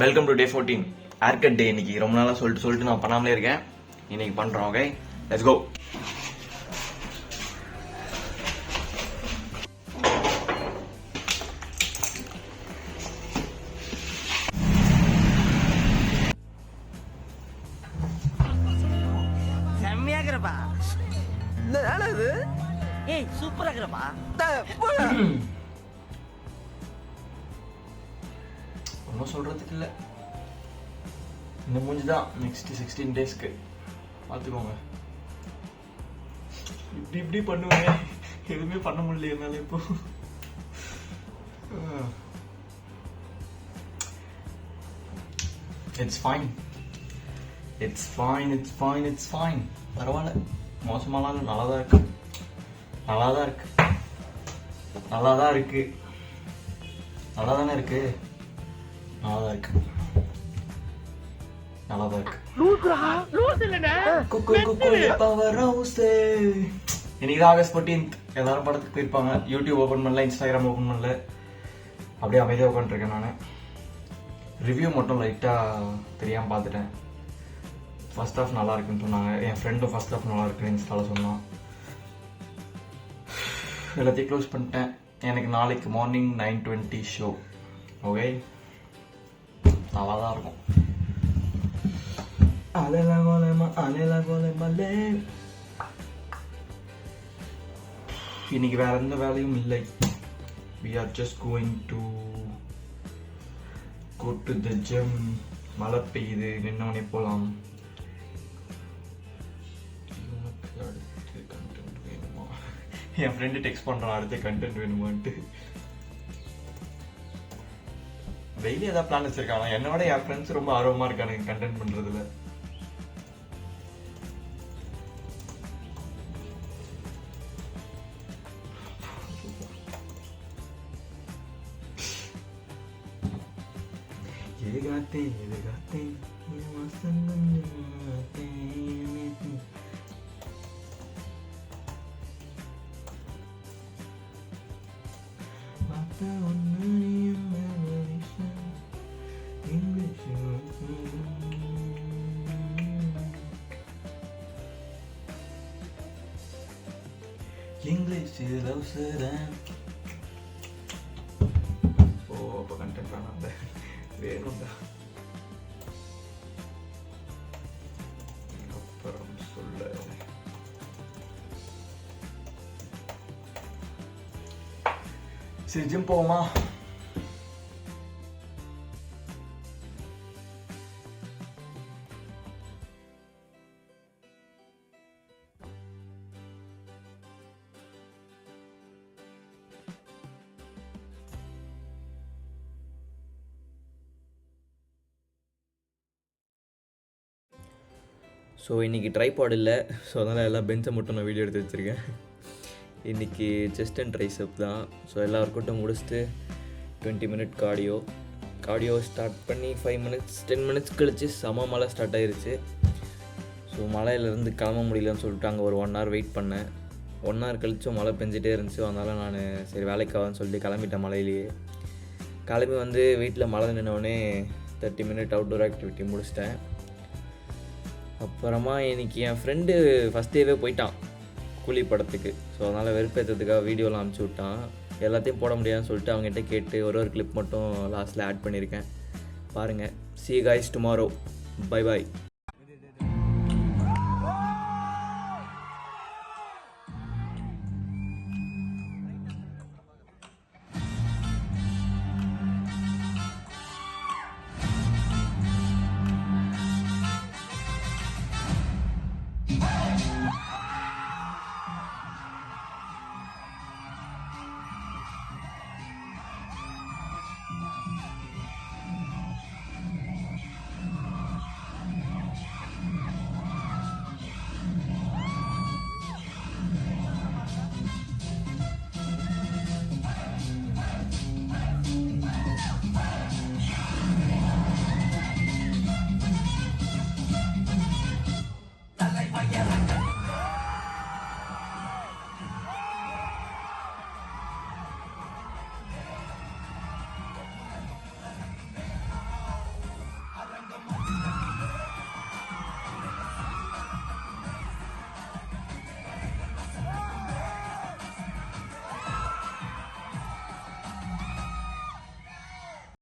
Welcome to day 14 haircut day. இன்னைக்கு ரொம்ப நாளாக சொல்லிட்டு நான் பண்ணாமலே இருக்கேன். இன்னைக்கு பண்ணுறோம். Okay, let's go. செம்மையா இருக்கிறப்பா. இது ஏய் சூப்பரா இருக்கிறப்பா. ஒன்றும் சொல்கிறதுக்கு இல்லை. இந்த மூஞ்சி தான் நெக்ஸ்ட் 16 டேஸ்க்கு பார்த்துக்கோங்க. இப்படி பண்ணுவேன். எதுவுமே பண்ண முடியல என்னால இப்போ. It's fine, it's fine, it's fine, it's fine. பரவாயில்ல, மோசமாலாம் இல்லை. நல்லா தான் இருக்கு, நல்லா தான் இருக்கு, நல்லா தான் இருக்கு, நல்லா தானே இருக்கு, நல்லா தான் இருக்கு, நல்லா தான் இருக்கு. இன்னைக்கு ஆகஸ்ட் 14th. எல்லாரும் படத்துக்கு போயிருப்பாங்க. யூடியூப் ஓப்பன் பண்ணல, இன்ஸ்டாகிராம் ஓப்பன் பண்ணல. அப்படியே அமைதியாக உட்காந்துருக்கேன் நான். ரிவ்யூ மட்டும் லைட்டாக தெரியாமல் பார்த்துட்டேன். ஃபர்ஸ்ட் ஹாஃப் நல்லா இருக்குன்னு சொன்னாங்க. என் ஃப்ரெண்டும் ஃபர்ஸ்ட் ஹாஃப் நல்லா இருக்குன்னு இன்ஸ்டாவில் சொன்னான். எல்லாத்தையும் க்ளோஸ் பண்ணிட்டேன். எனக்கு நாளைக்கு மார்னிங் 9:20 ஷோ. ஓகே, நல்லா தான் இருக்கும். இன்னைக்கு வேற எந்த வேலையும் இல்லை. We are just going to go to the gym. மழை பெய்யுது, நின்னவனே போலாம். என் ஃப்ரெண்டு டெக்ஸ்ட் பண்றான், அடுத்த கண்டென்ட் வேணுமான்ட்டு. டெய்லி ஏதாவது பிளான் வச்சிருக்காங்க. என்னோட என் ஃப்ரெண்ட்ஸ் ரொம்ப ஆர்வமா இருக்கானுங்க கண்டென்ட் பண்றதுல. இங்கிலீஷ் ஓ, அப்போ கண்டென்ட் வேணாம், வேணும்டா. அப்புறம் சொல்ல சரி, ஜிம் போவோமா? ஸோ இன்றைக்கி ட்ரைபாட் இல்லை. ஸோ அதனால் எல்லாம் பெஞ்சை மட்டும் நான் வீடியோ எடுத்து வச்சுருக்கேன். இன்றைக்கி செஸ்ட் அண்ட் ட்ரைசப் தான். ஸோ எல்லா ஒர்க்கவுட்டும் முடிச்சுட்டு 20 மினிட் கார்டியோ ஸ்டார்ட் பண்ணி 5 மினிட்ஸ் 10 மினிட்ஸ் கழிச்சு செம மழை ஸ்டார்ட் ஆகிருச்சு. ஸோ மழையிலேருந்து கிளம்ப முடியலன்னு சொல்லிட்டு அங்கே ஒரு 1 hour வெயிட் பண்ணேன். 1 hour கழிச்சும் மழை பெஞ்சிட்டே இருந்துச்சு. அதனால் நான் சரி வேலைக்காகன்னு சொல்லிட்டு கிளம்பிட்டேன். மழையிலேயே கிளம்பி வந்து வீட்டில் மழை நின்னோடனே 30 மினிட் அவுட்டோர் ஆக்டிவிட்டி முடிச்சிட்டேன். அப்புறமா இன்றைக்கி என் ஃப்ரெண்டு ஃபஸ்ட் டேவே போயிட்டான் கூலி படத்துக்கு. ஸோ அதனால் வெறுப்பேற்றதுக்காக வீடியோலாம் அனுப்பிச்சி விட்டான். எல்லாத்தையும் போட முடியாதுன்னு சொல்லிட்டு அவங்ககிட்ட கேட்டு ஒரு கிளிப் மட்டும் லாஸ்ட்டில் ஆட் பண்ணியிருக்கேன். பாருங்கள். See you guys tomorrow. Bye bye.